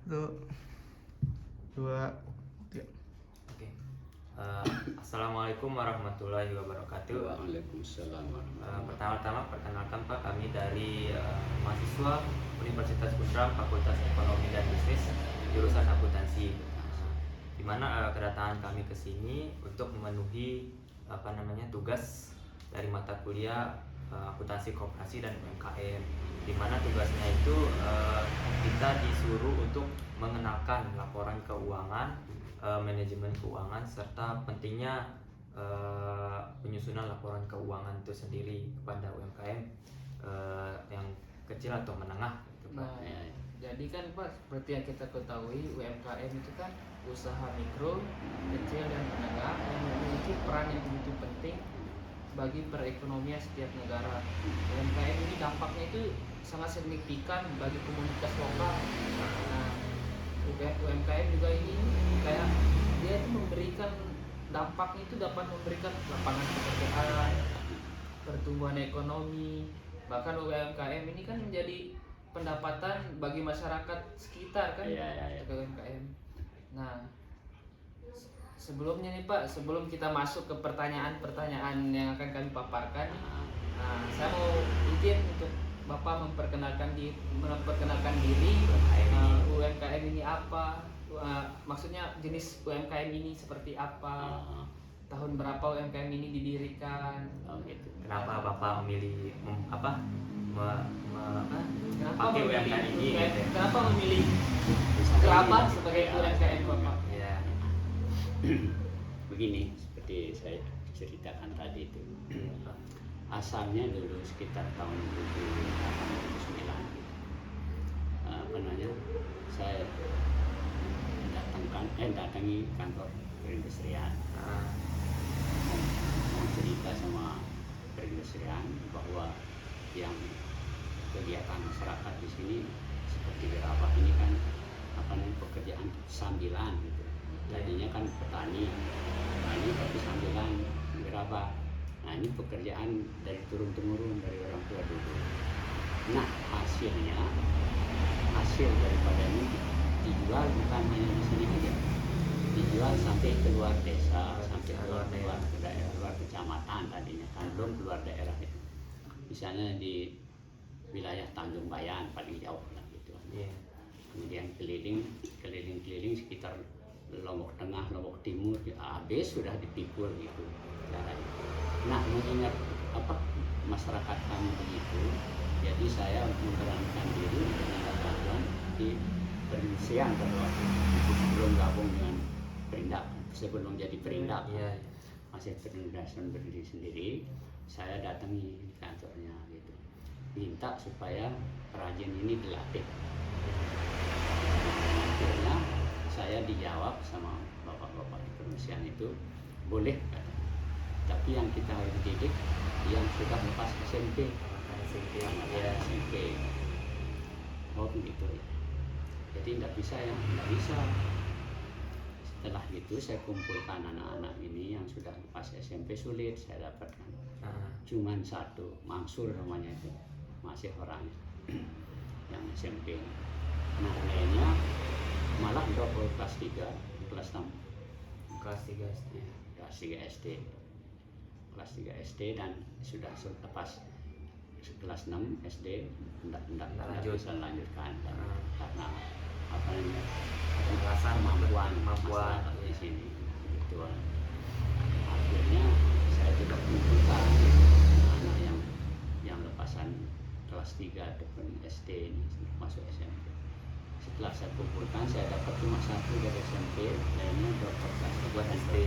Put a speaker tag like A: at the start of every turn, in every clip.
A: Satu, dua, tiga.
B: Oke. Assalamualaikum warahmatullahi wabarakatuh.
C: Waalaikumsalam warahmatullahi
B: Pertama-tama perkenalkan Pak, kami dari mahasiswa Universitas Gundram Fakultas Ekonomi dan Bisnis jurusan akuntansi. Di mana kedatangan kami ke sini untuk memenuhi tugas dari mata kuliah akuntansi koperasi dan UMKM. Di mana tugasnya itu kita disuruh untuk mengenalkan laporan keuangan, manajemen keuangan, serta pentingnya penyusunan laporan keuangan itu sendiri kepada UMKM yang kecil atau menengah gitu, Pak.
D: Nah, jadi kan Pak, seperti yang kita ketahui UMKM itu kan usaha mikro, kecil dan menengah yang memiliki peran yang begitu penting bagi perekonomian setiap negara. UMKM ini dampaknya itu sangat signifikan bagi komunitas lokal. Nah, UMKM juga ini kayak dia itu memberikan dampaknya itu dapat memberikan lapangan pekerjaan, pertumbuhan ekonomi, bahkan UMKM ini kan menjadi pendapatan bagi masyarakat sekitar kan. UMKM. Nah, sebelumnya nih Pak, sebelum kita masuk ke pertanyaan-pertanyaan yang akan kami paparkan, nah, saya mau izin untuk Bapak memperkenalkan diri UMKM ini apa, maksudnya jenis UMKM ini seperti apa, tahun berapa UMKM ini didirikan.
B: Gitu. Kenapa Bapak memilih
D: Kenapa
B: pakai
D: memilih
B: UMKM ini? Gitu.
D: Kenapa memilih kerabat sebagai UMKM Bapak?
B: Ya.
C: Begini, seperti saya ceritakan tadi itu, asalnya dulu sekitar tahun 2008-2009 saya datangi kantor perindustrian, mau cerita sama perindustrian bahwa yang kegiatan masyarakat di sini seperti gerabah ini kan pekerjaan sambilan gitu. Tadinya kan petani tapi sambilan gerabah. Nah, ini pekerjaan dari turun-temurun dari orang tua dulu. Nah, hasil daripada ini dijual bukan hanya di sini aja, dijual sampai keluar desa, sampai keluar daerah, luar kecamatan tadinya kan, belum keluar daerah itu. Misalnya di wilayah Tanjung Bayan paling jauh lah gitu. Kemudian keliling sekitar Lombok Tengah, Lombok Timur, habis sudah dipikul gitu. Nah, mengingat masyarakat kami begitu, jadi saya memberanikan diri dengan bantuan di perindustrian pada waktu itu sebelum gabung dengan Perindak, sebelum jadi Perindak, masih perindustrian berdiri sendiri. Saya datangi kantornya gitu, minta supaya perajin ini dilatih. Akhirnya saya dijawab sama bapak-bapak di perindustrian itu, boleh kata. Tapi yang kita harus didik yang sudah lepas SMP. Oh begitu ya. Jadi tidak bisa. Setelah itu saya kumpulkan anak-anak ini yang sudah lepas SMP, sulit saya dapatkan. Cuman satu, Mansur namanya itu, masih orangnya yang SMP. Nah, lainnya malah drop kelas 3, kelas 6.
B: Kelas 3 SD.
C: Kelas 3 SD dan sudah lepas kelas 6 SD tidak bisa lanjutkan karena kemampuan di sini gitu. Akhirnya saya juga kumpulkan anak yang lepasan kelas 3 ataupun SD ini masuk SMP. Setelah saya kumpulkan, saya dapat cuma satu dari SMP, lainnya dokter kelas 2 SD.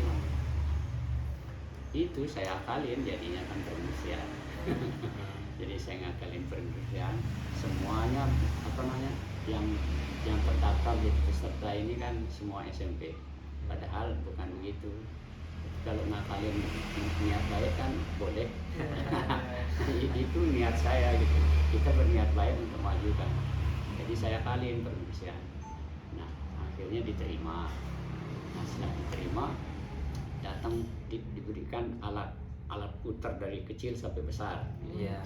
C: Itu saya akalin jadinya kan perindustrian. Jadi saya ngakalin perindustrian, semuanya yang terdaftar jadi peserta ini kan semua SMP. Padahal bukan begitu. Kalau ngakalin niat baik kan boleh. Itu niat saya gitu. Kita berniat baik untuk maju kan. Jadi saya akalin perindustrian. Nah, akhirnya diterima. Nah, setelah diterima, datang diberikan alat putar dari kecil sampai besar,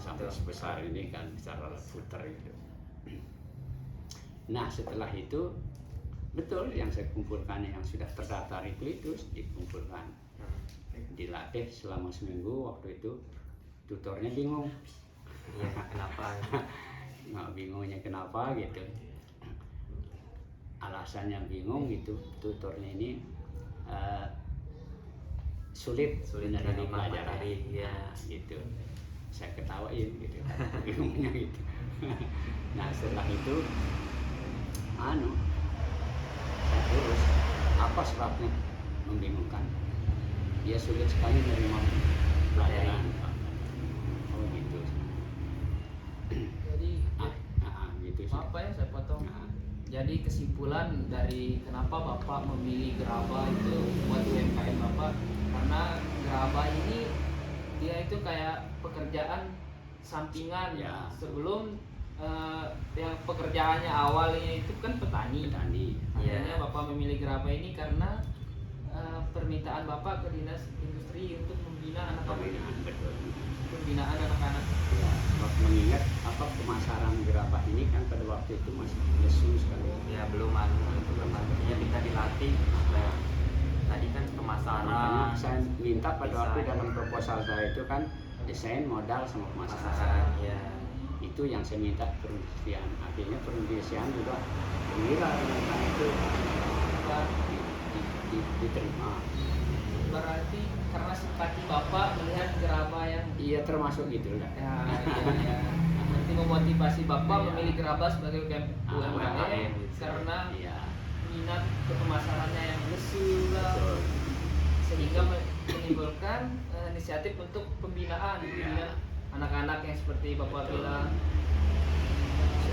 C: sampai sebesar ini kan, besar alat putar itu. Nah, setelah itu betul, yang saya kumpulkan yang sudah terdaftar itu dikumpulkan, dilatih selama seminggu. Waktu itu tutornya bingung,
B: Iya, kenapa?
C: nggak bingungnya kenapa gitu, alasannya bingung gitu. Tutornya ini sulit
B: Sulit
C: menerima
B: menerima
C: pelajaran,
B: materi, ya.
C: gitu. Saya ketawain gitu, bingungnya gitu. Nah setelah itu, saya urus apa sebabnya membingungkan. Dia sulit sekali menerima pelajaran. Oh gitu.
D: Jadi
C: Gitu sih.
D: maaf Pak ya saya potong.
C: Nah.
D: Jadi kesimpulan dari kenapa Bapak memilih gerabah itu buat UMKM Bapak, karena gerabah ini dia itu kayak pekerjaan sampingan
C: Ya.
D: sebelum yang pekerjaannya awalnya itu kan petani. Akhirnya
B: Ya.
D: Bapak memilih gerabah ini karena permintaan Bapak ke Dinas Industri untuk membina
C: Pembinaan, betul.
D: pembinaan anak-anak.
C: Ya, mengingat pemasaran gerabah ini kan pada waktu itu masih lesu sekali.
B: Ya belum artinya kita dilatih supaya tadi kan
C: Makanya
B: pemasaran,
C: saya minta pada waktu
B: desain.
C: dalam proposal saya itu kan desain, modal, sama
B: pemasaran,
C: pemasaran.
B: ya.
C: Itu yang saya minta perindustrian. Akhirnya perindustrian juga gembira dengan itu,
D: Dan
C: diterima.
D: berarti karena simpati Bapak melihat gerabah yang
C: Iya termasuk gitu lah.
D: ya. Nanti memotivasi Bapak
C: Iya.
D: memilih gerabah sebagai UMKM
B: UMKM,
D: karena
C: Iya.
D: minat ke pemasarannya yang lesu lah,
C: Betul.
D: sehingga menimbulkan inisiatif untuk pembinaan
C: Iya.
D: anak-anak yang seperti Bapak bilang.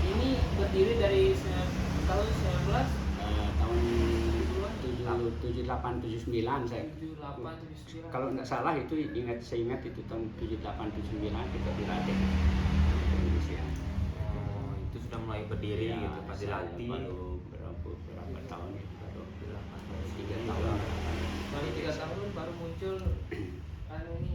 D: Ini berdiri dari tahun 19
C: Tahun 78 79 saya.
D: 78 79.
C: Kalau nggak salah itu saya ingat itu tahun 78 79 kita dilatih Indonesia.
B: Oh, itu sudah mulai berdiri
C: Ya,
B: gitu pas
C: saya
B: dilatih.
C: baru berapa tahun itu, baru 3
B: Iya.
C: tahun.
D: Baru 3 tahun baru muncul ini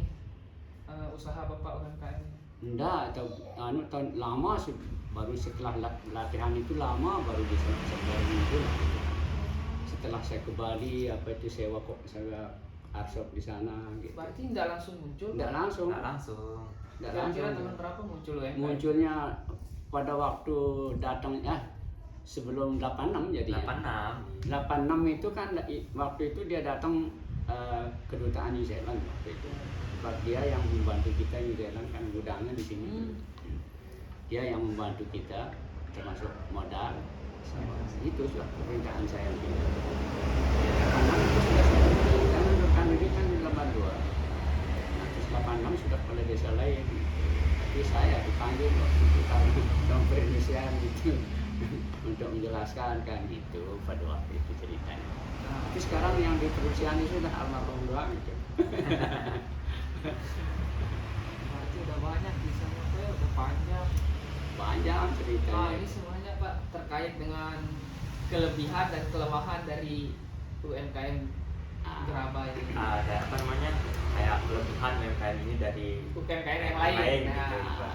D: usaha Bapak UMKM.
C: Enggak, tahun lama sih, baru setelah latihan itu lama baru bisa baru muncul. Setelah saya ke Bali sewa workshop di sana gitu.
D: Berarti tidak langsung muncul.
C: Enggak langsung.
B: Nggak langsung.
C: Enggak
D: Kira-kira
C: langsung.
D: tahun berapa muncul UMKM?
C: Munculnya pada waktu datangnya sebelum 86 jadinya.
B: 86.
C: 86 itu kan waktu itu dia datang kedutaan New Zealand waktu itu. Sebab dia yang membantu kita, New Zealand kan gudangnya di sini. Dia yang membantu kita termasuk modal. Itu sudah pemerintahan saya mungkin. Karena itu sudah saya karena rekan ini kan di Lembar 2. Nah, terus 86 sudah kepala desa lain. Tapi saya dipanggil waktu itu kami dalam perindustrian gitu untuk menjelaskan kan gitu pada waktu itu ceritanya.
D: Nah,
C: Tapi sekarang yang di perindustrian itu sudah almarhum doang gitu.
D: berarti udah banyak di sana Pak, ya, udah panjang.
C: Banyak
D: Nah,
C: ceritanya.
D: ini semuanya Pak terkait dengan kelebihan dan kelemahan dari UMKM gerabah ini.
B: Ada apa namanya, kayak kelebihan UMKM ini dari
D: UMKM yang lain.
B: gitu,
D: Nah,
B: Pak.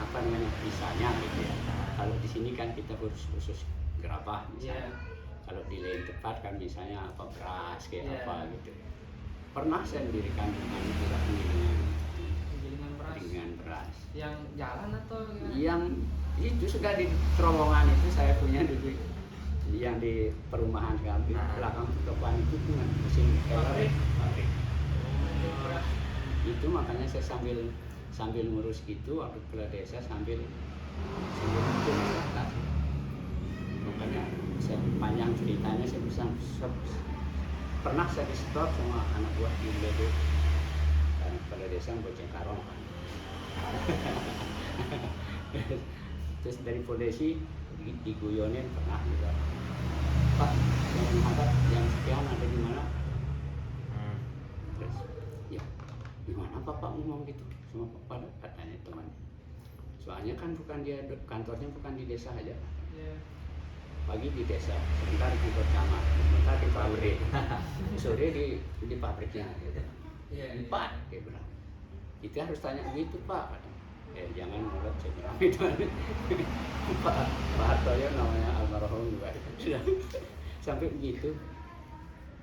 C: Apa namanya misalnya gitu ya. Kalau di sini kan kita khusus gerabah misalnya.
D: Iya.
C: Kalau di lain tempat kan misalnya apa beras kayak
D: Iya.
C: apa gitu. Pernah saya mendirikan dengan penggilingan
D: Penggilingan beras yang jalan atau gimana?
C: yang itu sudah di terowongan itu saya punya dulu yang di perumahan kami belakang depan itu dengan mesin
D: Pabrik.
C: pabrik.
D: Beras.
C: Itu makanya saya sambil ngurus itu waktu kepala desa sambil itu masyarakat. Makanya saya panjang ceritanya saya bisa pernah saya di stop sama anak buah di Bledo karena kepala desa Bojong Karong kan. Terus dari polisi diguyonin pernah juga, Pak yang menghadap yang sekian ada di mana? Terus ya gimana Bapak ngomong gitu sama pada katanya teman. Soalnya kan bukan dia kantornya bukan di desa aja.
D: Iya.
C: Pagi di desa, sebentar di kantor camat, sebentar di pabrik, sore di pabriknya. Gitu.
D: Iya.
C: Pak, dia bilang, kita harus tanya begitu Pak. Jangan mulut saya bilang itu. Pak Hartoyo namanya almarhum juga. sudah sampai begitu.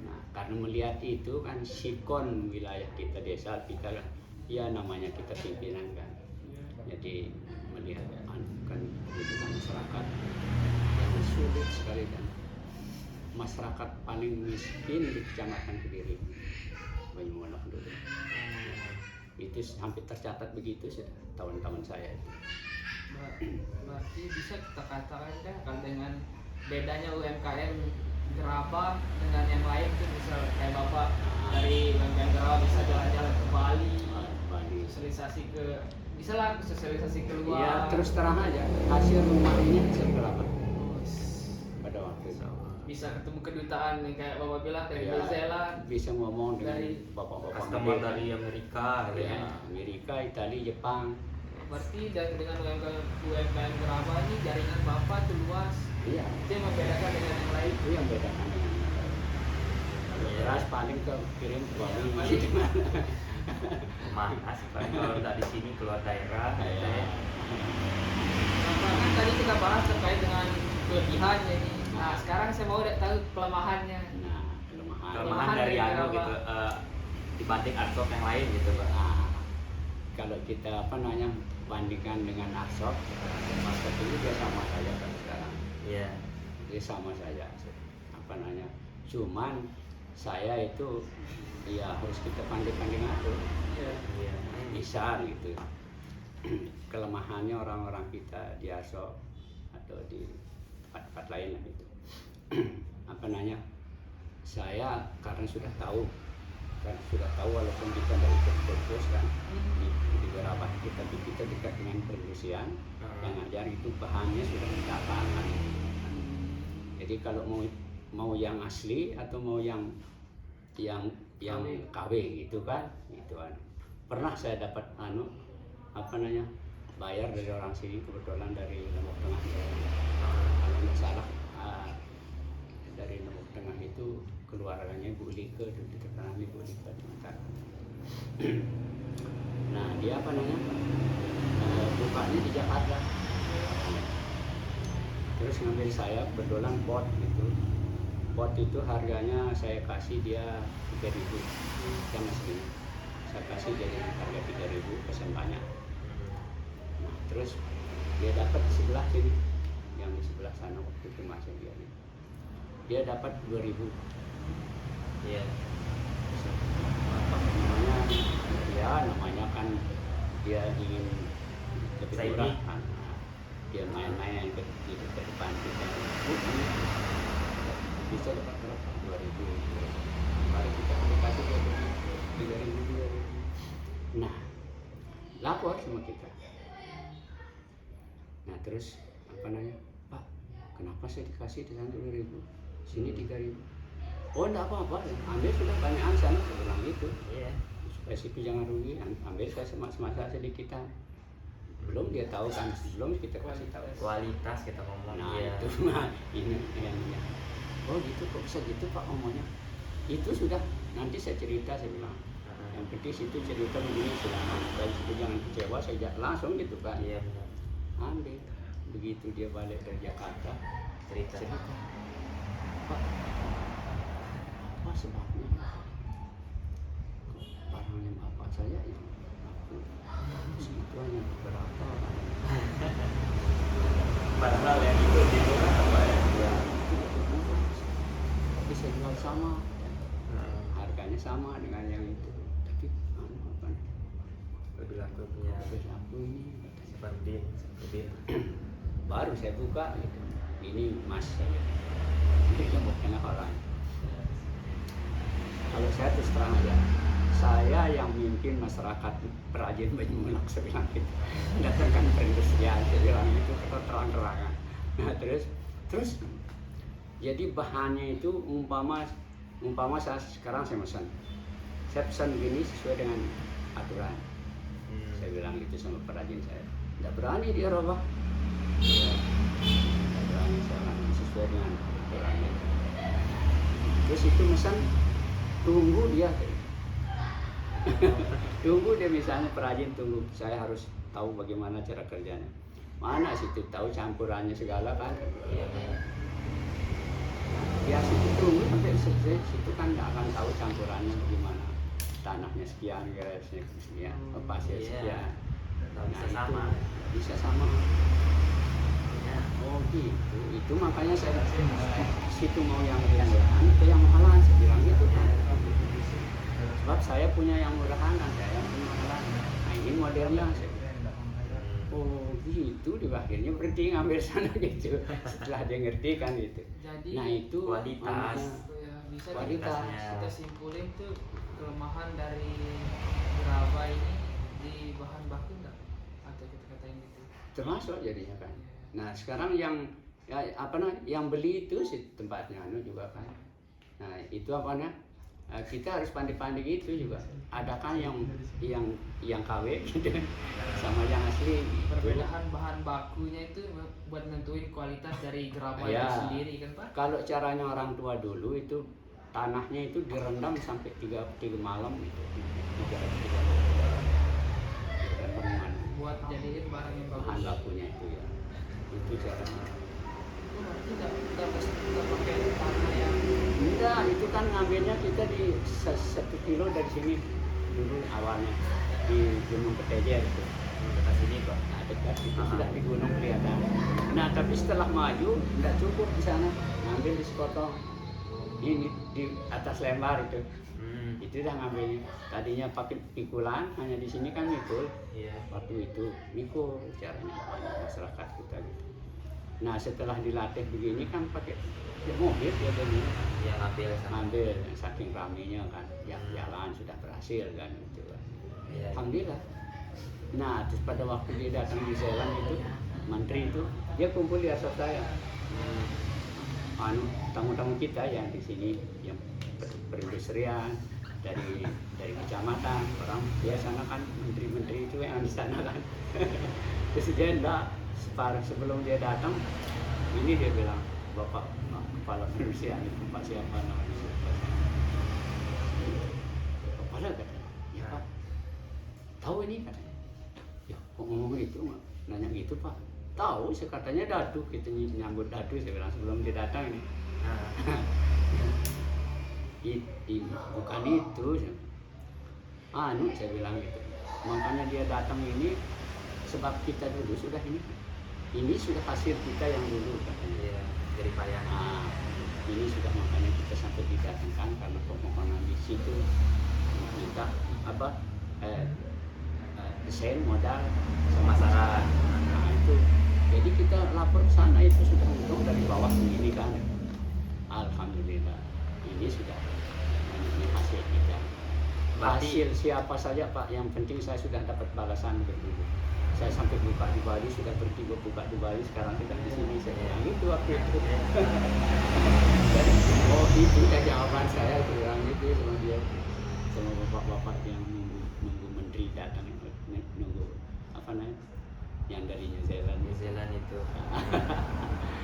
C: Nah, karena melihat itu kan sikon wilayah kita, desa kita lah, ya namanya kita pimpinan kan. Jadi melihat kan kebutuhan masyarakat yang sulit sekali kan. Masyarakat paling miskin di Kecamatan Kediri, Banyuwangi dulu. Itu sampai tercatat begitu sudah tahun-tahun saya itu.
D: Berarti bisa kita katakan kan kalau dengan bedanya UMKM Gerabah dengan yang lain tuh misal kayak Bapak dari UMKM Gerabah bisa jalan-jalan ke Bali, sosialisasi ke bisa lah sosialisasi keluar.
C: Ya terus terang aja hasil rumah ini hasil berapa pada waktu itu.
D: Bisa ketemu kedutaan nih kayak Bapak bilang dari
C: Ya,
D: New Zealand,
C: bisa ngomong dengan
D: dari
C: bapak-bapak
B: Customer
C: gede.
B: dari Amerika gitu
C: Ya,
B: ya.
C: Amerika, Italia, Jepang.
D: berarti dengan UMKM Gerabah ini jaringan Bapak tuh luas.
C: Iya,
D: Itu yang membedakan dengan yang lain.
C: itu yang bedakan dengan yang lain. Kalau beras paling ke kirim ke Bali
D: Bali.
C: gitu.
B: Mana sih Pak, kalau nggak di sini keluar daerah gitu ya.
D: Nah, kan tadi kita bahas terkait dengan kelebihannya ini. Nah, sekarang saya mau tahu kelemahannya.
C: Nah, kelemahan.
B: Kelemahan dari
D: dari
B: anu
D: Gerabah.
B: gitu dibanding Artshop yang lain gitu Pak.
C: Nah, kalau kita bandingkan dengan Artshop, market ini dia sama saja kan sekarang.
B: Iya.
C: Dia sama saja. Cuman saya itu ya harus kita pandai-pandai ngatur.
D: Iya.
B: Iya.
C: Bisa gitu. Kelemahannya orang-orang kita di Artshop atau di tempat-tempat lain lah gitu. Saya karena sudah tahu walaupun kita dari fokus kan di Gerabah kita dekat dengan perindustrian yang ngajar itu bahannya sudah mendapat. Jadi kalau mau yang asli atau mau yang KW gitu kan, pernah saya dapat bayar dari orang sini, kebetulan dari Lombok Tengah. Kalau nggak salah dari Lombok Tengah itu keluarganya Ibu Lika, terkenal Ibu Lika di Mataram. Nah dia bukanya di Jakarta. Terus ngambil saya kebetulan pot gitu. Pot itu harganya saya kasih dia 3.000 sama segini. Saya kasih jadi harga 3.000, pesan banyak. Nah, terus dia dapat di sebelah sini, yang di sebelah sana waktu itu masih dia dapat 2.000.
B: Iya.
C: Namanya kan dia ingin lebih
B: Saingi.
C: murah kan. Dia main-main ke depan kita. Bisa dapat berapa? 2.000. Mari kita kasih dia 3.000. Nah, lapor sama kita. Nah, terus Pak, kenapa saya dikasih di sana 2.000? Sini 3.000. Oh, enggak apa-apa, ambil sudah banyakan sana, saya bilang gitu.
B: Iya.
C: Supaya sipi jangan rugi, ambil saya semasa sedikitan. Belum dia tahu kan, belum kita kasih tahu.
B: Kualitas kita ngomong.
C: Nah
B: Iya.
C: itu ini yang oh gitu kok bisa gitu Pak ngomongnya. Itu sudah nanti saya cerita, saya bilang. Yang penting situ cerita begini silahkan. Dan situ jangan kecewa, saya langsung gitu kan.
B: Iya benar.
C: Ambil. Begitu dia balik dari Jakarta,
B: Cerita.
C: Pak, apa sebabnya? Barangnya bapak saya yang aku segitu hanya beberapa.
B: Padahal yang itu di murah apa ya?
C: Ya, bisa jual sama, harganya sama dengan yang itu. Tapi
B: Lebih laku punya
C: aku ini
B: sebanding lebih.
C: baru saya buka gitu. Ini Mas, ini Lombok Tengah orang. Kalau saya terus terang aja, saya yang mimpin masyarakat perajin Banyuwangi, saya bilang gitu. Datangkan perindustrian, saya bilang itu kata terang-terangan. Nah terus jadi bahannya itu umpama sekarang saya pesan. Saya pesan begini sesuai dengan aturan. Saya bilang gitu sama perajin saya. Tidak berani dia robah. Tidak berani saya sesuai dengan aturannya. Terus itu pesan tunggu dia. Tunggu dia misalnya perajin tunggu. Saya harus tahu bagaimana cara kerjanya. Mana situ tahu campurannya segala kan. biar situ tunggu sampai selesai, situ kan nggak akan tahu campurannya gimana, tanahnya sekian, garisnya sekian, pasir sekian.
B: Bisa
C: Nah,
B: sama.
C: bisa sama.
B: Ya.
C: Oh gitu, itu makanya saya situ mau yang murahan itu yang mahalan, saya bilang gitu kan. Sebab saya punya yang murahan, ada yang mahalan. Nah ini modelnya. Oh gitu, di akhirnya berhenti ngambil sana gitu. Setelah dia ngerti kan gitu.
D: Jadi
C: Nah itu
B: kualitas.
D: ya, bisa
C: Kualitasnya.
D: kita simpulin tuh kelemahan dari gerabah ini di bahan baku enggak, atau kita katain gitu.
C: termasuk jadinya kan. Nah sekarang yang ya, apa namanya, yang beli itu si tempatnya juga kan. Nah itu apa namanya, kita harus pandai-pandai gitu juga. Ada kan yang KW gitu sama yang asli.
D: Perbedaan bahan bakunya itu buat nentuin kualitas dari gerabah
C: Ya.
D: itu sendiri kan Pak?
C: Kalau caranya orang tua dulu itu tanahnya itu direndam sampai 3 malam gitu. 3 malam.
D: Buat jadiin barang yang bagus.
C: Bahan bakunya itu ya. Itu caranya.
D: Oh, berarti nggak pakai tanah yang
C: Enggak, itu kan ngambilnya kita di 1 kilo dari sini dulu awalnya di Gunung Ketejer itu.
B: Dekat sini Pak.
C: Nah, dekat itu sudah di gunung kelihatan. Nah, tapi setelah maju enggak cukup di sana. Ngambil di sepotong. Ini di atas lembar itu. Itu dah ngambilnya. Tadinya pakai pikulan, hanya di sini kan mikul.
B: Iya.
C: Waktu itu mikul caranya masyarakat kita gitu. Nah, setelah dilatih begini kan pakai mobil ya tadi.
B: Yang ngambil sama.
C: Ngambil saking ramenya kan, yang jalan sudah berhasil kan gitu kan.
B: Iya.
C: Alhamdulillah. Nah, terus pada waktu dia datang di Zeeland itu, menteri itu, dia kumpul di asap saya. Tamu-tamu kita yang di sini yang perindustrian dari kecamatan, orang biasanya kan menteri-menteri itu yang di sana kan. Terus dia enggak, sebelum dia datang, ini dia bilang, Bapak kepala perindustrian itu Pak siapa namanya? Kepala katanya, ya Pak, tahu ini katanya. Ya kok ngomong itu, nanya gitu Pak. Tahu, katanya dadu, kita nyambut dadu, saya bilang sebelum dia datang ini. Bukan itu, saya bilang gitu. Makanya dia datang ini sebab kita dulu sudah ini sudah hasil kita yang dulu katanya.
B: Iya, dari payah.
C: Nah, ini sudah makanya kita sampai didatangkan karena permohonan di situ minta apa desain modal
B: Pemasaran.
C: Nah itu, jadi kita lapor ke sana itu sudah untung dari bawah sendiri kan. Alhamdulillah, ini sudah ini hasil kita.
B: Berarti-
C: Hasil siapa saja Pak, yang penting saya sudah dapat balasan dulu. Saya sampai buka di Bali, sudah berhenti buka di Bali, sekarang kita di sini, saya bilang itu waktu itu. Jadi, oh itu ya jawaban saya, bilang gitu sama dia, sama bapak-bapak yang nunggu menteri datang, nunggu apa namanya, yang dari New Zealand.
B: New Zealand itu.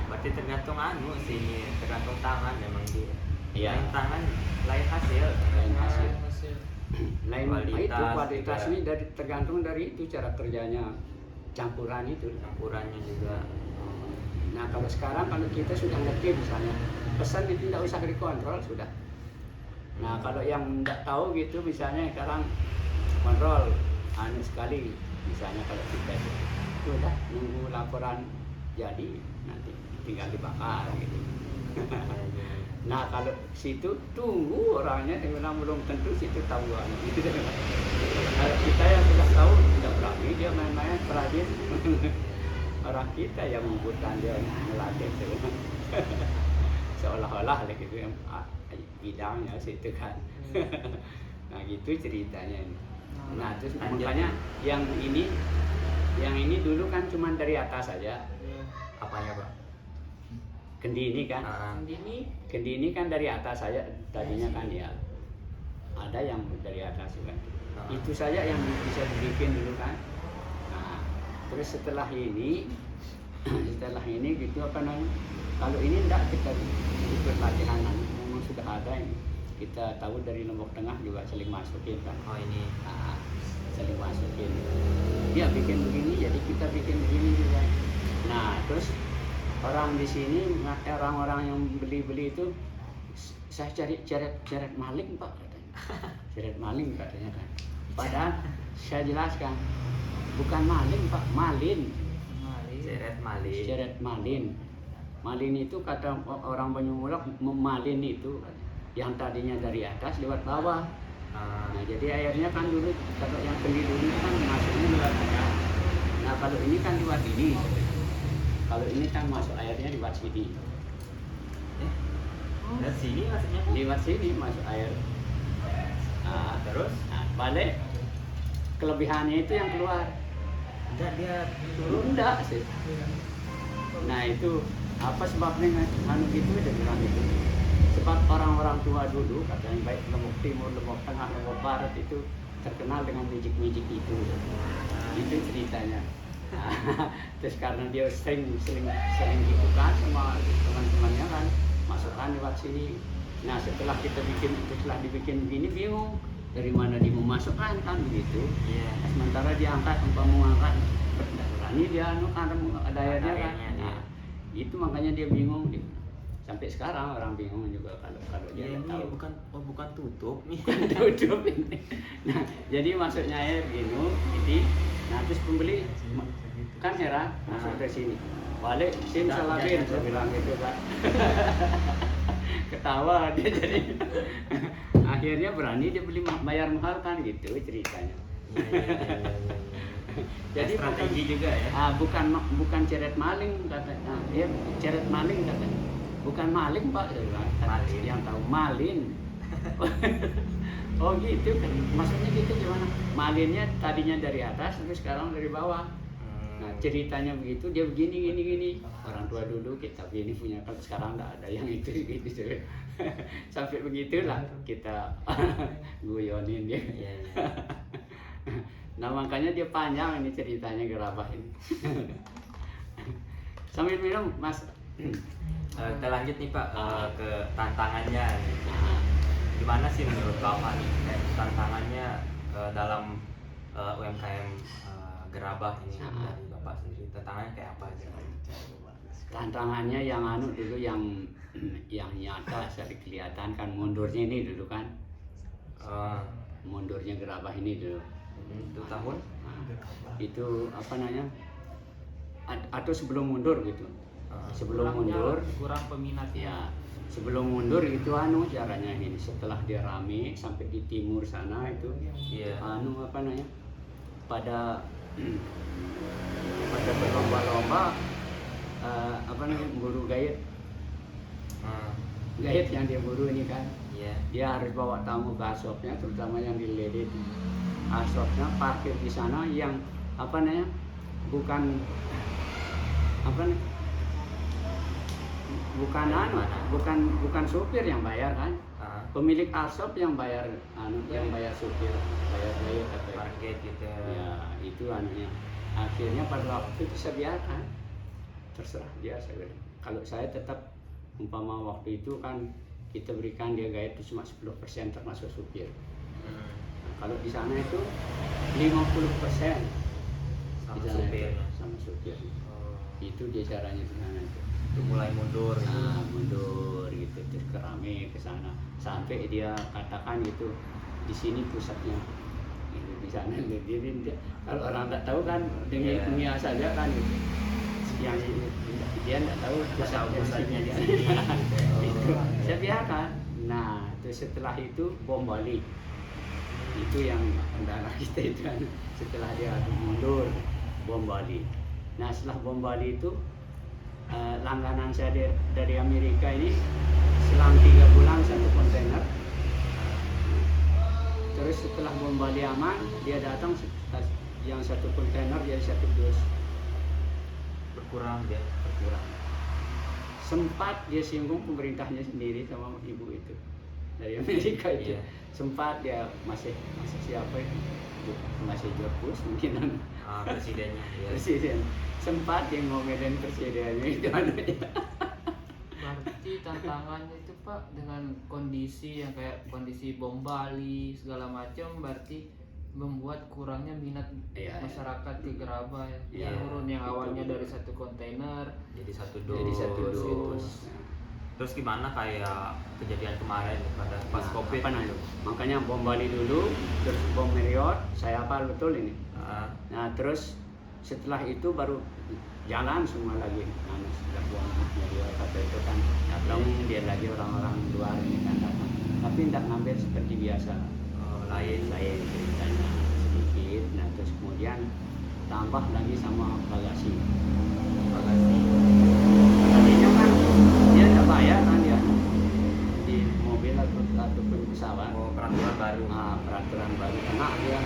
B: Berarti tergantung sini, tergantung tangan memang dia.
C: Iya.
B: Lain tangan, lain hasil.
C: Lain hasil.
D: hasil.
C: Lain kualitas
B: juga.
C: ini tergantung dari itu cara kerjanya, campuran itu.
B: Campurannya juga.
C: Nah kalau sekarang kalau kita sudah ngerti misalnya pesan itu tidak usah dikontrol sudah. Nah kalau yang tidak tahu gitu misalnya sekarang kontrol sekali misalnya kalau kita itu sudah nunggu laporan jadi nanti tinggal dibakar gitu. Nah kalau situ tunggu orangnya dengan belum tentu situ tahuan. Kalau kita yang sudah tahu tidak berani dia main-main perhatian. Orang kita yang membutuhkan dia melatih seolah-olah gitu yang bidangnya situ kan. Nah gitu ceritanya ini. Nah terus makanya yang ini dulu kan cuma dari atas saja.
B: Apanya Pak?
C: Kendi ini kan. Kendi ini kan dari atas saja tadinya kan ya. Ada yang dari atas kan. Itu saja yang bisa dibikin dulu kan. Nah, terus setelah ini gitu apa namanya? Kalau ini enggak kita ikut latihan memang sudah ada ini. Kita tahu dari Lombok Tengah juga saling masukin kan.
B: Oh ini.
C: Nah, saling masukin. Dia bikin begini jadi kita bikin begini juga. Nah, terus orang di sini orang-orang yang beli itu saya cari ceret maling Pak katanya. Ceret maling katanya kan. Padahal saya jelaskan bukan maling Pak, malin.
B: Ceret malin.
C: Ceret malin. Malin itu kata orang Banyuwangi memalin itu yang tadinya dari atas lewat bawah. Nah jadi airnya kan dulu kalau yang beli dulu kan masuknya lewat atas. Nah kalau ini kan lewat ini. Kalau ini kan masuk airnya lewat sini.
B: Dan sini maksudnya?
C: Lewat sini masuk air. Nah,
B: Terus?
C: balik kelebihannya itu yang keluar.
B: Enggak, dia
C: Turun enggak sih. Nah itu apa sebabnya anu gitu dia bilang itu. Sebab orang-orang tua dulu katanya baik Lombok Timur, Lombok Tengah, Lombok Barat itu terkenal dengan mijik-mijik itu. Itu ceritanya. Terus karena dia sering gitu kan sama teman-temannya kan masukkan lewat sini. Nah setelah dibikin begini bingung dari mana dia memasukkan kan begitu.
B: Iya.
C: Sementara dia angkat umpama mengangkat berani dia anu kan ada airnya kan. Nah, itu makanya dia bingung. Sampai sekarang orang bingung juga kalau dia
B: Iya,
C: nggak
B: ini
C: tahu.
B: bukan tutup nih.
C: Tutup ini. Nah, jadi masuknya air gini, jadi nah terus pembeli kan heran masuk ke sini. Balik sini salabin saya bilang gitu Pak. Ketawa dia jadi. Akhirnya berani dia beli bayar mahal kan gitu ceritanya. Jadi
B: strategi juga ya.
C: bukan ceret maling katanya. Dia ceret maling katanya. Bukan maling Pak, saya bilang.
B: Malin.
C: Yang tahu malin. Oh gitu kan. Maksudnya gitu gimana? Malinnya tadinya dari atas tapi sekarang dari bawah. Nah ceritanya begitu dia gini. Orang tua dulu kita ini punya kan sekarang nggak ada yang itu gitu. Sampai begitulah kita guyonin dia.
B: Iya.
C: Nah makanya dia panjang ini ceritanya Gerabah ini. Sambil minum Mas.
B: Kita lanjut nih Pak ke tantangannya. Gimana sih menurut Bapak nih tantangannya dalam UMKM Gerabah ini dari Bapak sendiri? Tantangannya kayak apa aja?
C: Tantangannya yang anu dulu yang nyata sering kelihatan kan mundurnya ini dulu kan. Mundurnya Gerabah ini dulu.
B: Itu tahun?
C: Itu apa namanya? Atau sebelum mundur gitu. Sebelum mundur
D: kurang peminat
C: ya. Sebelum mundur itu anu caranya ini setelah dia rame sampai di timur sana itu
B: Iya.
C: anu apa namanya? Pada berlomba-lomba apa namanya buru gaet yang dia buru ini kan
B: Iya.
C: dia harus bawa tamu ke asopnya terutama yang di Lele itu asopnya parkir di sana yang apa namanya bukan bukan supir yang bayar kan pemilik asop yang bayar yang bayar supir bayar
B: Target gitu.
C: ya itu anunya akhirnya pada waktu itu saya biarkan terserah dia saya bilang kalau saya tetap umpama waktu itu kan kita berikan dia gaet itu cuma 10% termasuk supir. Nah, kalau di sana itu 50%
B: Sama supir.
C: sama supir. Itu dia caranya di sana itu.
B: Itu mulai mundur.
C: Mundur gitu terus kerame ke sana sampai dia katakan gitu di sini pusatnya gitu, di sana dia kalau orang tak tahu kan dengar saja kan gitu. Yang dia tidak tahu pusatnya dia. Itu saya biarkan. Nah terus setelah itu bom Bali itu yang kendala kita itu kan setelah dia mundur bom Bali. Nah setelah bom Bali itu langganan saya dari Amerika ini selang 3 bulan 1 kontainer. Terus setelah bom Bali aman dia datang yang 1 kontainer jadi 1 dus.
B: Berkurang.
C: Sempat dia singgung pemerintahnya sendiri sama ibu itu dari Amerika itu.
B: Iya.
C: Sempat dia masih siapa itu masih George Bush mungkin
B: Presidennya. Iya.
C: presiden sempat dia ngomelin presidennya itu anunya.
D: Berarti tantangannya itu Pak dengan kondisi yang kayak kondisi bom Bali segala macam berarti membuat kurangnya minat
C: Iya,
D: masyarakat ke gerabah ya.
C: Iya,
D: Menurun yang
C: betul.
D: awalnya dari 1 kontainer
B: Jadi satu dus.
C: Jadi satu dus.
D: dus.
B: Terus gimana kayak kejadian kemarin pada pas
C: Nah,
B: COVID?
C: apa namanya? Makanya bom Bali dulu, terus bom Marriott, saya hafal betul ini.
B: Ah,
C: Nah terus setelah itu baru jalan semua lagi. Nah, setelah bom Marriott apa itu kan datang dia lagi orang-orang luar ini kan datang. Tapi tidak ngambil seperti biasa.
B: lain.
C: Lain ceritanya sedikit. Nah terus kemudian tambah lagi sama bagasi. Tadinya kan dia tidak bayar kan dia di mobil ataupun pesawat.
B: Oh, peraturan baru.
C: Nah, peraturan baru kena dia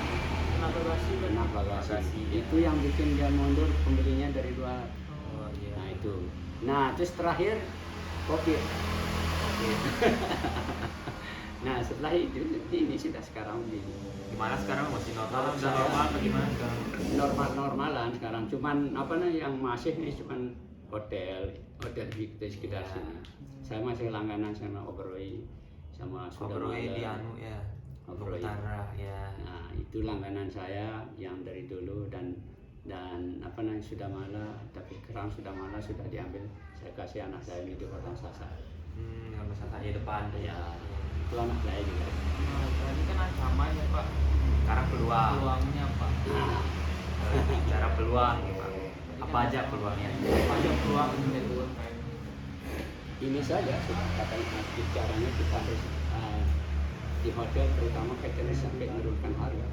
D: Kenapa bagasi?
C: kena bagasi.
B: Bagasi, ya.
C: Itu yang bikin dia mundur pembelinya dari luar.
B: Oh iya.
C: Nah itu. Nah terus terakhir COVID. Nah setelah itu ini sudah sekarang begini.
B: Gimana sekarang masih normal?
C: Kalau
B: Udah
C: saya-
B: normal apa gimana sekarang?
C: Normal-normalan sekarang. Cuman apa nih yang masih nih cuman hotel di sekitar
B: Ya.
C: sini. Saya masih langganan sama Oberoi sama
B: Oberoi di
C: Sudamala.
B: anu ya.
C: Oberoi.
B: Utara ya.
C: Nah, itu langganan saya yang dari dulu dan apa namanya Sudamala, tapi sekarang Sudamala sudah diambil. Saya kasih anak saya ini di Kota Sasa.
B: Nggak masalah di depan tuh ya.
C: Ya, itu anak saya juga.
D: Nah, tadi kan ancamannya Pak,
B: Sekarang peluang.
D: peluangnya Pak.
C: Nah,
B: Cara peluang nih Pak. Apa aja peluangnya?
D: Apa aja peluang itu?
C: ini saja sudah katanya caranya kita harus di hotel terutama kita sampai menurunkan harga.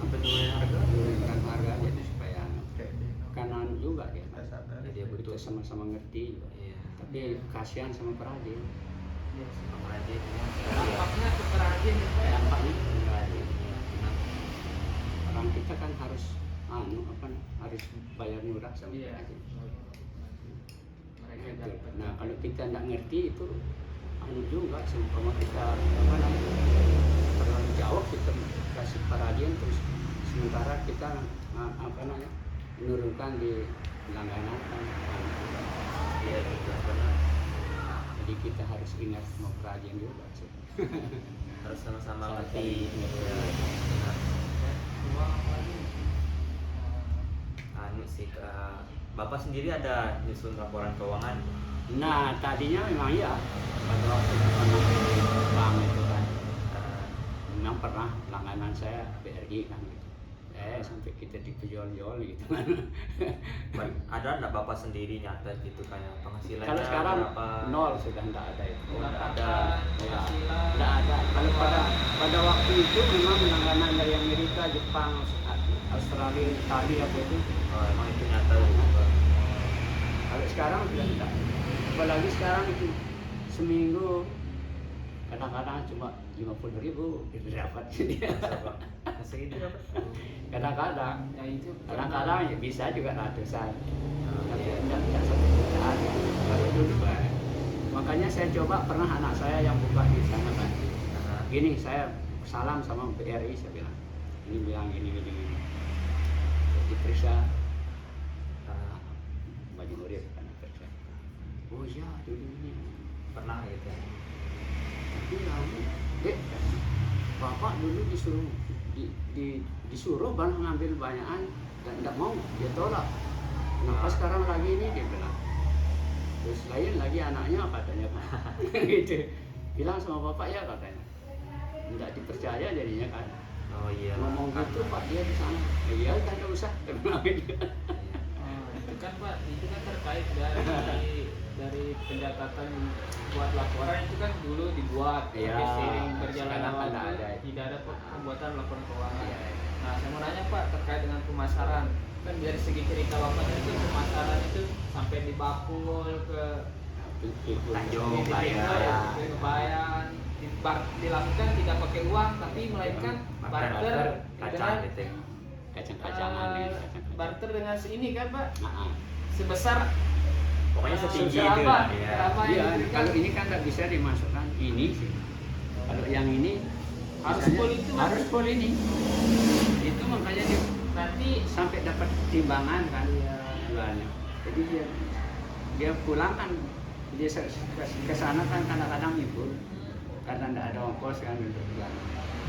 B: Apa turunin harga?
C: Menurunkan harga jadi supaya
A: Kayak di
C: kanan juga dia.
A: nggak sadar.
B: Jadi ya
C: Kita
B: butuh.
C: sama-sama ngerti juga.
B: Iya.
C: Tapi kasihan sama perajin.
D: Yes.
B: Sama aja ya.
D: Dampaknya ke perajin ya Pak ya?
C: Dampaknya ke perajin.
B: Iya, benar.
C: Orang kita kan harus harus bayar murah sama
D: Iya.
C: perajin.
D: Mereka
C: Itu.
D: dapat.
C: Nah kalau kita tidak ngerti itu juga seumpama kita terlalu jauh kita kasih perhatian terus sementara kita menurunkan di langganan kan.
B: Iya, betul benar.
C: Jadi kita harus ingat sama perhatian juga sih.
B: Harus sama-sama
C: Saling
B: ngerti.
C: ngerti.
B: Iya, benar.
D: Peluang apa lagi?
B: Anu sih Bapak sendiri ada nyusun laporan keuangan?
C: Nah tadinya memang iya pada waktu pernah di bank itu kan memang pernah langganan saya BRI kan gitu. Sampai kita dijual-jual gitu kan.
B: Ada nggak Bapak sendiri nyatet gitu kayak penghasilannya
C: Kalau sekarang
B: berapa?
C: nol sudah tidak ada itu.
B: Nggak ada.
C: Ya,
D: Penghasilan.
C: tidak ada. Kalau pada waktu itu memang langganan dari Amerika, Jepang, Australia, Italia apa itu.
B: Oh, emang itu nyata gitu, Pak.
C: Kalau sekarang sudah tidak. Apalagi sekarang itu seminggu kadang-kadang cuma 50.000 itu dapat dia.
B: Berapa? Segitu dapat?
C: Kadang-kadang,
D: Ya itu
C: kadang-kadang ya bisa juga ratusan. Tapi
B: Iya.
C: tidak 1 jutaan. Kalau dulu Pak. Makanya saya coba pernah anak saya yang buka di sana kan.
B: Nah,
C: Gini saya salam sama BRI saya bilang. Ini bilang gini. Diperiksa baju murid kan periksa. Oh iya dulu ini.
B: pernah gitu.
C: Tapi lalu, Dek, Bapak dulu disuruh bang ngambil banyakan dan tidak mau, dia tolak. Kenapa sekarang lagi ini dia bilang. Terus lain lagi anaknya katanya kan, gitu. Bilang sama bapak ya katanya. Tidak dipercaya jadinya kan.
B: Oh iya.
C: Ngomong gitu Pak dia di sana. Iya kan tidak usah. Dia bilang gitu.
D: itu kan Pak, itu kan terkait dari pencatatan buat laporan itu kan dulu dibuat,
C: Iya,
D: tapi seiring berjalannya
C: sekarang kan
D: waktu
C: ada.
D: tidak ada pembuatan laporan keuangan.
C: Iya.
D: Nah, saya mau nanya Pak terkait dengan pemasaran. Kan dari segi cerita Bapak itu pemasaran itu sampai dibakul ke
B: Tanjung
D: ke
B: Bayan.
D: Kebayan, dilakukan tidak pakai uang tapi melainkan barter
B: kacang gitu.
C: Kacang-kacangan nih, kacang-kacangan.
D: barter dengan ini kan Pak
C: Nah,
D: sebesar
B: Pokoknya setinggi itu
D: berapa?
B: lah ya.
D: Berapa
C: iya,
D: yang diberikan?
C: kalau ini kan tidak bisa dimasukkan ini sih. Kalau yang ini
D: Harus
C: misalnya
D: full itu,
C: harus full ini. Itu makanya dia
D: nanti
C: sampai dapat timbangan kan
D: Iya.
C: jualnya. Jadi dia pulang kan dia ke sana kan kadang-kadang libur karena tidak ada ongkos kan untuk pulang.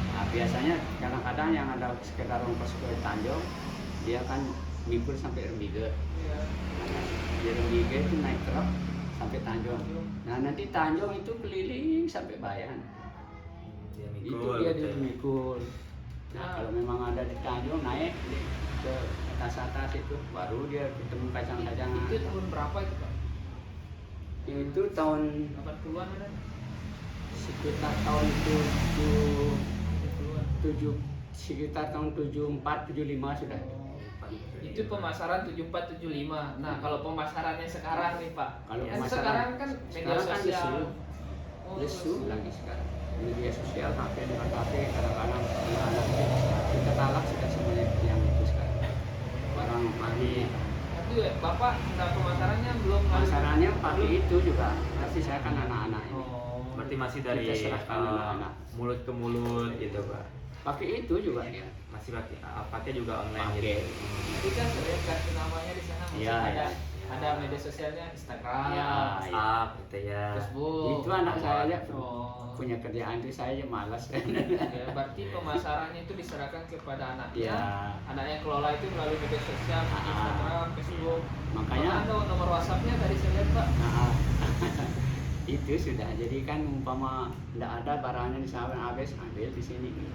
C: Nah, biasanya kadang-kadang yang ada sekedar ongkos ke Tanjung, dia kan mikul sampai Rembige.
D: Iya.
C: Nah, di Rembige itu naik truk sampai Tanjung. Nah, nanti Tanjung itu keliling sampai Bayan.
B: Dia
C: Itu
B: mikul
C: dia
B: gitu
C: di
B: ya.
C: mikul. Nah, kalau memang ada di Tanjung naik ke atas itu, baru dia ketemu kacang-kacangan.
D: Itu tahun berapa itu Pak?
C: Itu tahun
D: 80-an ada?
C: sekitar tahun
D: 70-an.
C: sekitar tahun 74 75 sudah.
D: Itu pemasaran 74-75. Nah, kalau pemasarannya sekarang nih Pak.
C: Kalau
D: Kan
C: pemasaran
D: sekarang kan media
C: sekarang kan
D: sosial.
C: lesu lagi sekarang. Media sosial HP dengan HP kadang-kadang anak kita talak sudah semuanya yang itu sekarang. Barang pagi
D: Tapi Bapak nggak pemasarannya belum
C: pemasarannya pagi itu juga. Tapi saya kan anak-anak ini.
D: Oh.
B: Berarti masih dari
C: Kita serahkan anak-anak.
B: mulut ke mulut gitu Pak.
C: Pakai itu juga ya.
B: Masih pakai juga online
C: Pakai.
B: gitu.
D: Itu kan sudah kasih namanya di sana masih
C: Iya,
D: ada
C: iya.
D: ada media sosialnya Instagram,
C: Iya.
B: WhatsApp gitu ya.
D: Facebook.
C: Itu anak saya aja
D: Oh.
C: punya kerjaan itu saya aja malas.
D: Ya, berarti pemasarannya itu diserahkan kepada anaknya.
C: Ya.
D: Anaknya kelola itu melalui media sosial, Instagram, Facebook.
C: Makanya
D: Bahkan ada nomor WhatsAppnya tadi saya lihat Pak.
C: nah, itu sudah jadi kan umpama tidak ada barangnya di sana habis ambil di sini gitu.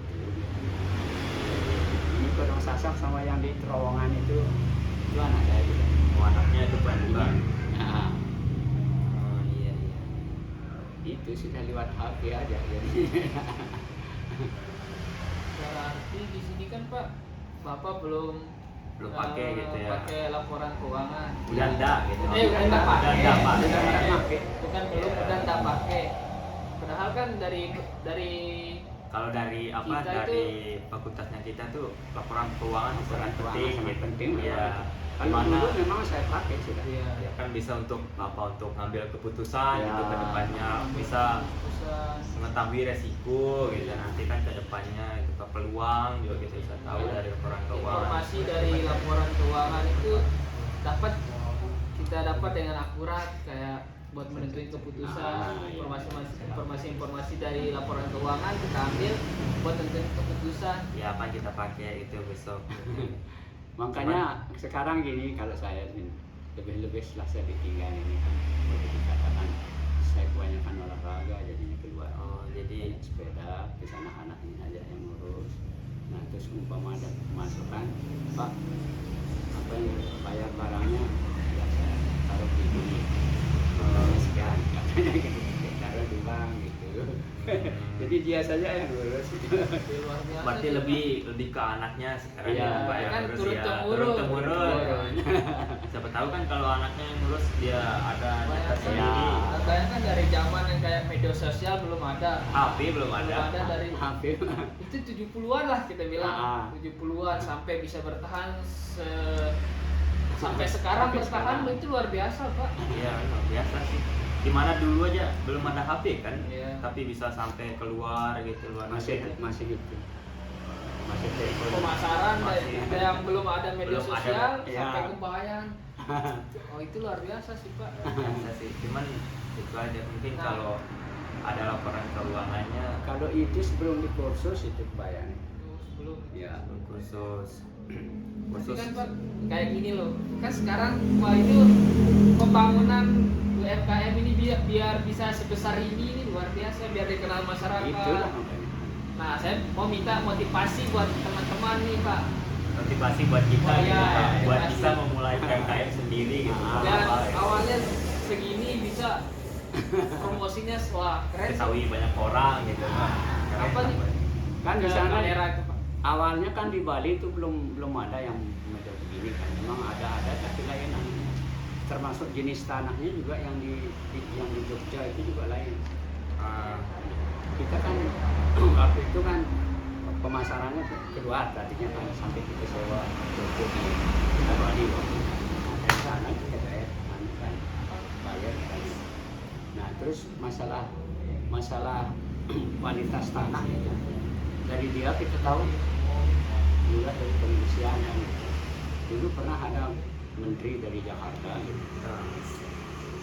C: Ini kodong sasak sama yang di terowongan itu anak saya juga.
B: Oh, anaknya itu Pak juga.
C: Nah,
B: Oh iya iya.
C: itu sudah lewat HP aja jadi.
D: Berarti di sini kan Pak, Bapak belum
B: Pakai gitu ya.
D: Pakai laporan keuangan.
B: Udah enggak gitu.
D: Udah enggak pakai.
B: Udah enggak pakai.
C: Udah enggak pakai.
D: Bukan belum, udah enggak pakai. Padahal kan dari
B: Kalau dari apa
D: Kita
B: dari fakultasnya kita tuh laporan keuangan sangat penting
C: sangat
B: gitu.
C: penting
B: Ya.
C: Kalau
B: Gimana
C: dulu memang saya pakai sudah.
D: Iya.
B: ya kan bisa untuk untuk ngambil keputusan
C: Ya.
B: gitu ke depannya, bisa
D: Keputusan.
B: mengetahui resiko gitu nanti kan ke depannya itu peluang juga kita bisa tahu dari laporan keuangan.
D: Informasi dari laporan keuangan itu kita dapat dengan akurat kayak buat menentuin keputusan. Informasi dari laporan keuangan kita ambil buat tentuin keputusan.
B: Ya apa yang kita pakai itu besok.
C: Makanya sekarang gini kalau saya ini lebih-lebih setelah saya ditinggal ini kan boleh dikatakan saya kebanyakan olahraga jadinya keluar.
B: Oh jadi
C: Naik sepeda ke sana anak ini aja yang ngurus. Nah terus umpama ada pemasukan Pak apa yang bayar barangnya ya saya taruh di sini sekian katanya gitu taruh di bank gitu. Jadi dia saja yang ngurus.
D: Luar biasa.
B: berarti
D: sih,
B: lebih ke anaknya sekarang
C: Iya,
B: ya Pak, yang
D: kan
B: ngurus
D: turun
B: ya.
D: temurun.
B: Turun temurun.
C: Turun.
B: Siapa tahu kan kalau anaknya yang ngurus dia ada
D: Pak.
B: nyata
D: Bayangkan,
B: sendiri.
D: bayangkan dari zaman yang kayak media sosial belum ada.
B: HP belum
D: Belum
B: ada.
D: ada dari
C: HP
D: itu 70-an lah kita bilang.
C: Ah.
D: 70-an sampai bisa bertahan sampai sekarang
C: Sampai
D: bertahan
C: sekarang.
D: itu luar biasa, Pak.
B: Iya luar biasa sih. Dimana dulu aja belum ada HP kan,
D: Iya.
B: tapi bisa sampai keluar gitu luar
C: masih
B: negeri.
C: masih gitu. Masih telepon.
D: Pemasaran
B: Masih.
D: dari yang belum ada media
B: Belum ada,
D: sosial
C: ya.
D: sampai ke Bayan. Oh, itu luar biasa sih, Pak.
B: Biasa sih. Cuman itu aja mungkin
D: Nah.
B: kalau ada laporan keuangannya
C: Kalau itu sebelum di kursus itu kebayang.
D: Belum.
C: Ya.
B: khusus
D: Tapi kan Pak, kayak gini loh. Kan sekarang Pak itu pembangunan UMKM ini biar bisa sebesar ini luar biasa, biar dikenal masyarakat.
C: Itulah makanya.
D: Nah, saya mau minta motivasi buat teman-teman nih, Pak.
B: motivasi buat kita
D: Oh,
B: gitu
D: iya,
B: Pak. Buat
D: motivasi.
B: bisa memulai UMKM sendiri gitu.
C: Ah.
D: Dan
B: Apa, gitu.
D: awalnya segini bisa promosinya wah keren.
B: Ketahui banyak orang gitu Pak. Keren,
D: Apa nih?
B: Pak.
C: Kan di
D: Ke
C: sana
D: kamera itu, Pak.
C: awalnya kan di Bali itu belum ada yang model begini kan. Memang ada tapi lain. Termasuk jenis tanahnya juga yang di Jogja itu juga lain.
B: Ah,
C: Kita kan waktu itu kan pemasarannya keluar tadinya kan sampai kita sewa toko di Bali waktu itu. Nah, dari sana kita bayar kan bayar kan. Nah terus masalah kualitas tanah itu dari dia kita tahu juga dari pengisian kan. Dulu pernah ada menteri dari Jakarta gitu.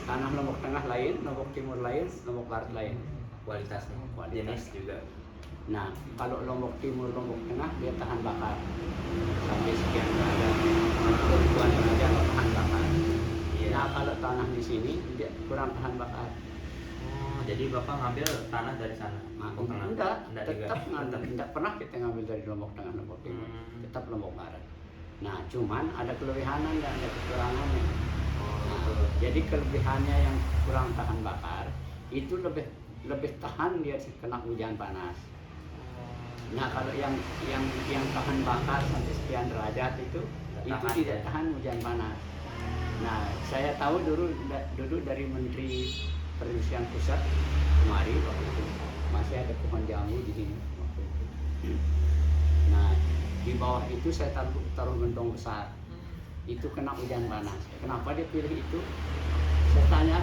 C: Tanah Lombok Tengah lain, Lombok Timur lain, Lombok Barat lain.
B: kualitasnya,
C: Kualitas.
B: jenis juga.
C: Nah, kalau Lombok Timur, Lombok Tengah dia tahan bakar sampai sekian derajat, ribuan derajat tahan bakar.
B: Iya.
C: Nah, kalau tanah di sini dia kurang tahan bakar.
B: Oh, jadi Bapak ngambil tanah dari sana?
C: Nah,
B: Lombok Tengah?
C: enggak,
B: Enggak juga.
C: tetap ngambil, enggak pernah kita ngambil dari Lombok Tengah, Lombok Timur, tetap Lombok Barat. Nah, cuman ada kelebihannya dan ada kekurangannya.
B: Oh,
C: Nah,
B: gitu.
C: jadi kelebihannya yang kurang tahan bakar itu lebih tahan dia kena hujan panas. Nah, kalau yang tahan bakar sampai sekian derajat itu
B: Tahan,
C: tidak
B: ya?
C: tahan hujan panas. Nah, saya tahu dulu dari Menteri Perindustrian Pusat kemari waktu itu masih ada pohon jambu di sini waktu itu. Nah, di bawah itu saya taruh gentong besar. Itu kena hujan panas. Kenapa dia pilih itu? Saya tanya,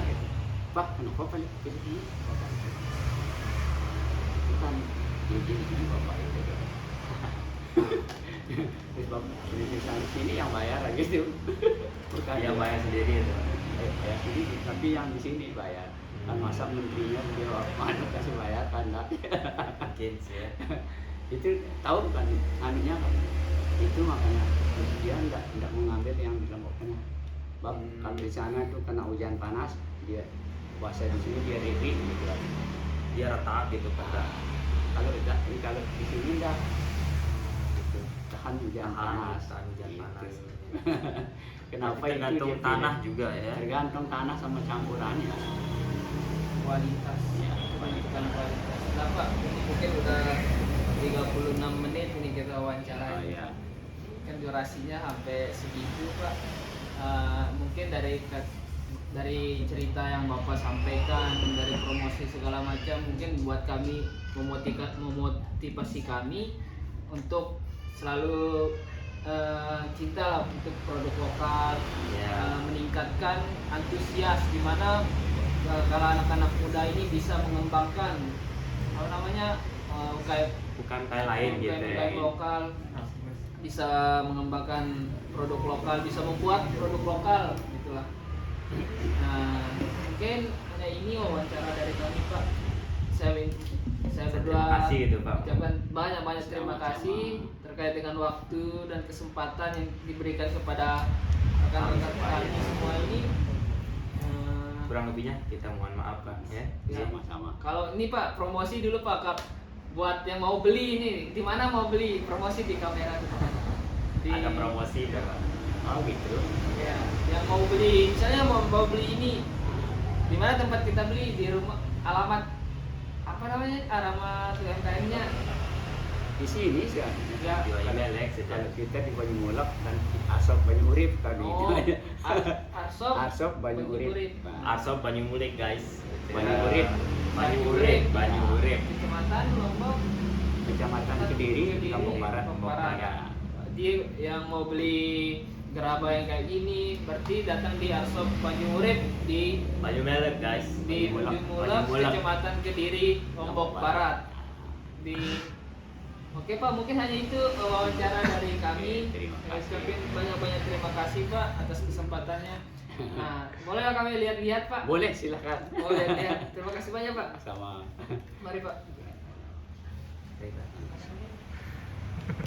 C: Pak, kenapa Pak pilih ini? Itu kan ini Bapak itu. Terus Bapak di sini yang bayar lagi itu. Bukan
B: Yang bayar sendiri itu.
C: ya sendiri, tapi yang di sini bayar. Kan masa menterinya dia mana kasih bayar kan enggak?
B: Mungkin sih ya.
C: Itu tahu kan anunya kan? Itu makanya dia enggak mengambil yang di Lombok Tengah. Bab kalau di sana tuh kena hujan panas dia puasa di sini dia ready gitu kan.
B: Dia rata gitu Pak.
C: Kalau di sini enggak gitu. Tahan hujan panas.
B: Tahan hujan
C: gitu.
B: panas.
C: Kenapa
B: Berarti tergantung
C: itu dia
B: tanah
C: pilih?
B: juga ya.
C: Tergantung tanah sama campurannya.
D: Kualitas
C: Ya,
D: menentukan kualitas. Nah, Pak, ini mungkin udah 36 menit ini kita wawancara.
C: Oh ya.
D: Kan durasinya sampai segitu, Pak. Mungkin dari cerita yang Bapak sampaikan, dari promosi segala macam, mungkin buat kami memotivasi kami untuk selalu cinta lah untuk produk lokal,
B: Ya.
D: meningkatkan antusias di mana kalau anak-anak muda ini bisa mengembangkan apa namanya kayak
B: Bukan kayak lain gitu ya.
D: UMKM lokal, bisa mengembangkan produk lokal, bisa membuat produk lokal gitulah. Nah, mungkin hanya ini wawancara dari kami, Pak. Saya berdua
B: Terima kasih gitu, Pak.
D: ucapkan banyak terima
C: Sama-sama.
D: kasih terkait dengan waktu dan kesempatan yang diberikan kepada rekan-rekan kami semua ini.
B: Kurang lebihnya kita mohon maaf Pak ya.
D: Ya.
C: Sama-sama.
D: Kalau ini Pak, promosi dulu Pak, buat yang mau beli ini, di mana mau beli? Promosi di kamera tuh.
B: Ada promosi ya Pak.
C: Oh gitu.
D: Ya, yang mau beli, misalnya mau beli ini, di mana tempat kita beli? Di rumah, alamat apa namanya? Alamat UMKM-nya.
C: Di sini sih.
D: Ya.
B: Di Melek
C: Kalau
B: sudah.
C: kita di Banyumulak dan Asop Banyurip tadi.
D: Oh, Arsop,
C: Asop Banyurip.
D: Banyurip.
B: Arsop Banyumulik guys.
C: Banyurip.
B: Banyurip.
D: Kecamatan Lombok,
C: Kecamatan Kediri, Lombok Barat.
D: Lombok Barat.
C: Ya.
D: Jadi yang mau beli gerabah yang kayak gini, berarti datang di Arsop Banyurip di
B: Banyumelek guys.
D: di Banyumulak, Kecamatan Kediri, Lombok Barat. Oke Pak, mungkin hanya itu wawancara dari kami.
C: Oke, terima
D: Saya
C: kasih.
D: ucapin banyak terima kasih Pak atas kesempatannya. Nah, bolehlah kami lihat-lihat Pak?
C: Boleh silakan.
D: Boleh lihat. Terima kasih banyak Pak.
C: Sama.
D: Mari Pak.
B: Baik, Pak.